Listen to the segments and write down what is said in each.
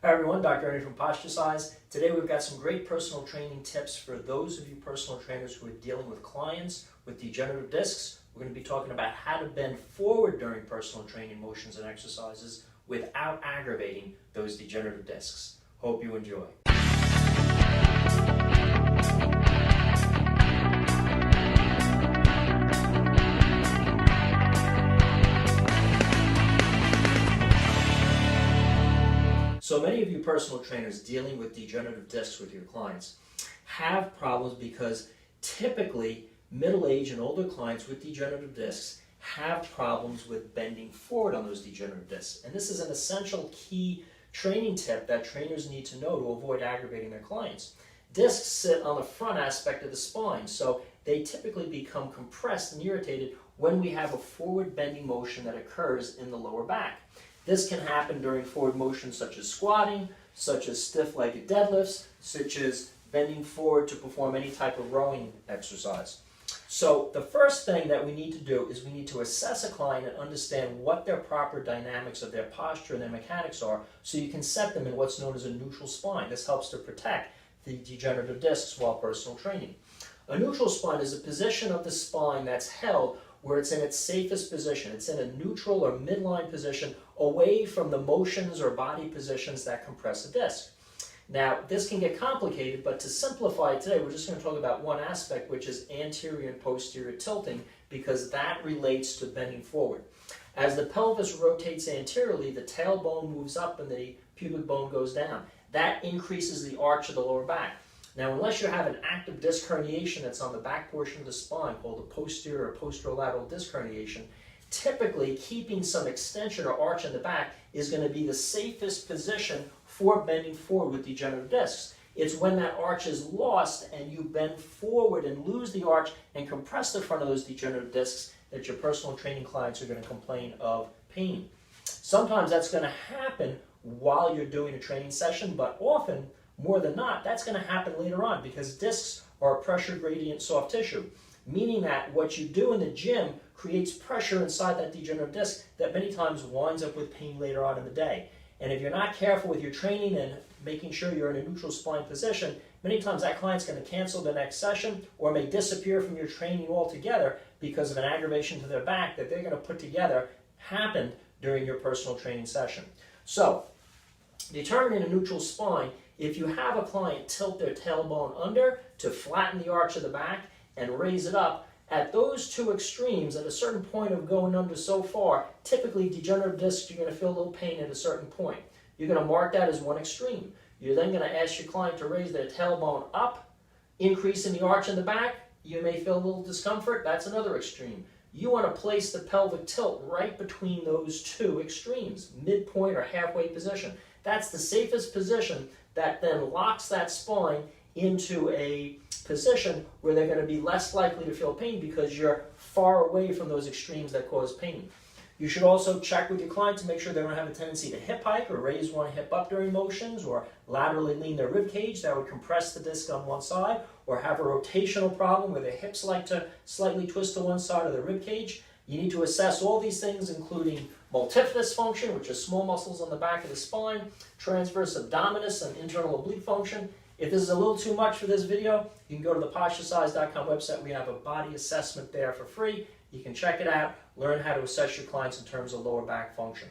Hi everyone, Dr. Ernie from Posture Size. Today we've got some great personal training tips for those of you personal trainers who are dealing with clients with degenerative discs. We're going to be talking about how to bend forward during personal training motions and exercises without aggravating those degenerative discs. Hope you enjoy. So many of you personal trainers dealing with degenerative discs with your clients have problems because typically middle-aged and older clients with degenerative discs have problems with bending forward on those degenerative discs. And this is an essential key training tip that trainers need to know to avoid aggravating their clients. Discs sit on the front aspect of the spine, so they typically become compressed and irritated when we have a forward bending motion that occurs in the lower back. This can happen during forward motions such as squatting, such as stiff-legged deadlifts, such as bending forward to perform any type of rowing exercise. So the first thing that we need to do is we need to assess a client and understand what their proper dynamics of their posture and their mechanics are so you can set them in what's known as a neutral spine. This helps to protect the degenerative discs while personal training. A neutral spine is a position of the spine that's held where it's in its safest position. It's in a neutral or midline position away from the motions or body positions that compress the disc. Now, this can get complicated, but to simplify it today, we're just going to talk about one aspect, which is anterior and posterior tilting, because that relates to bending forward. As the pelvis rotates anteriorly, the tailbone moves up and the pubic bone goes down. That increases the arch of the lower back. Now, unless you have an active disc herniation that's on the back portion of the spine called a posterior or posterolateral disc herniation, typically keeping some extension or arch in the back is going to be the safest position for bending forward with degenerative discs. It's when that arch is lost and you bend forward and lose the arch and compress the front of those degenerative discs that your personal training clients are going to complain of pain. Sometimes that's going to happen while you're doing a training session, but often, more than not, that's going to happen later on because discs are a pressure gradient soft tissue, meaning that what you do in the gym creates pressure inside that degenerative disc that many times winds up with pain later on in the day. And if you're not careful with your training and making sure you're in a neutral spine position, many times that client's going to cancel the next session or may disappear from your training altogether because of an aggravation to their back that they're going to put together happened during your personal training session. So, determining a neutral spine, if you have a client tilt their tailbone under to flatten the arch of the back and raise it up, at those two extremes, at a certain point of going under so far, typically degenerative discs, you're going to feel a little pain at a certain point. You're going to mark that as one extreme. You're then going to ask your client to raise their tailbone up, increasing the arch in the back. You may feel a little discomfort. That's another extreme. You want to place the pelvic tilt right between those two extremes, midpoint or halfway position. That's the safest position that then locks that spine into a position where they're going to be less likely to feel pain because you're far away from those extremes that cause pain. You should also check with your client to make sure they don't have a tendency to hip hike or raise one hip up during motions or laterally lean their rib cage. That would compress the disc on one side, or have a rotational problem where their hips like to slightly twist to one side of the rib cage. You need to assess all these things, including multifidus function, which are small muscles on the back of the spine, transverse abdominis and internal oblique function. If this is a little too much for this video, you can go to the posturesize.com website. We have a body assessment there for free. You can check it out, learn how to assess your clients in terms of lower back function.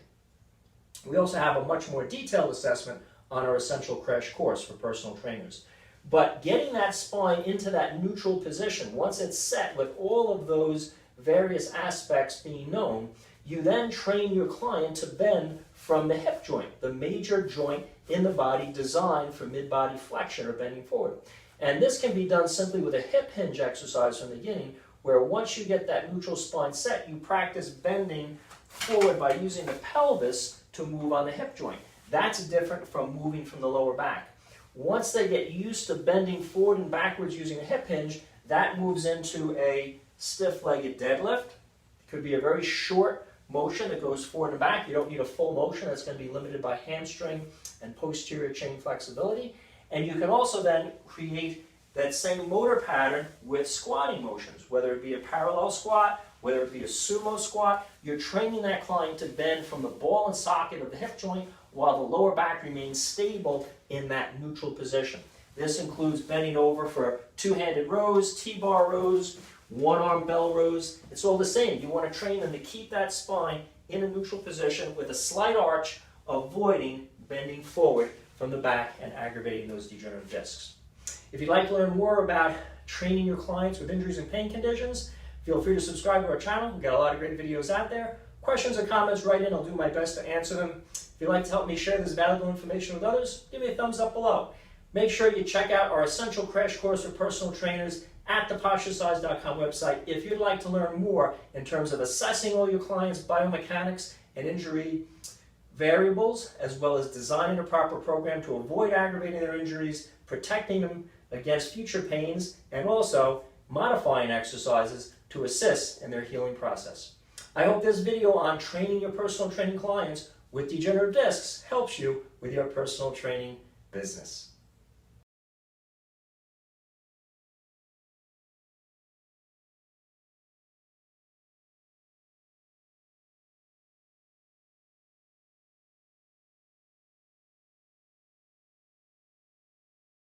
We also have a much more detailed assessment on our Essential Crash course for personal trainers. But getting that spine into that neutral position, once it's set with all of those various aspects being known, you then train your client to bend from the hip joint, the major joint in the body designed for mid-body flexion or bending forward. And this can be done simply with a hip hinge exercise from the beginning, where once you get that neutral spine set, you practice bending forward by using the pelvis to move on the hip joint. That's different from moving from the lower back. Once they get used to bending forward and backwards using a hip hinge, that moves into a stiff-legged deadlift. It could be a very short motion that goes forward and back. You don't need a full motion. That's going to be limited by hamstring and posterior chain flexibility. And you can also then create that same motor pattern with squatting motions, whether it be a parallel squat, whether it be a sumo squat. You're training that client to bend from the ball and socket of the hip joint while the lower back remains stable in that neutral position. This includes bending over for two-handed rows, T-bar rows, one-arm bell rows. It's all the same. You want to train them to keep that spine in a neutral position with a slight arch, avoiding bending forward from the back and aggravating those degenerative discs. If you'd like to learn more about training your clients with injuries and pain conditions, feel free to subscribe to our channel. We've got a lot of great videos out there. Questions or comments, write in. I'll do my best to answer them. If you'd like to help me share this valuable information with others, give me a thumbs up below. Make sure you check out our essential crash course for personal trainers at the posturesize.com website if you'd like to learn more in terms of assessing all your clients' biomechanics and injury variables, as well as designing a proper program to avoid aggravating their injuries, protecting them against future pains, and also modifying exercises to assist in their healing process. I hope this video on training your personal training clients with degenerative discs helps you with your personal training business.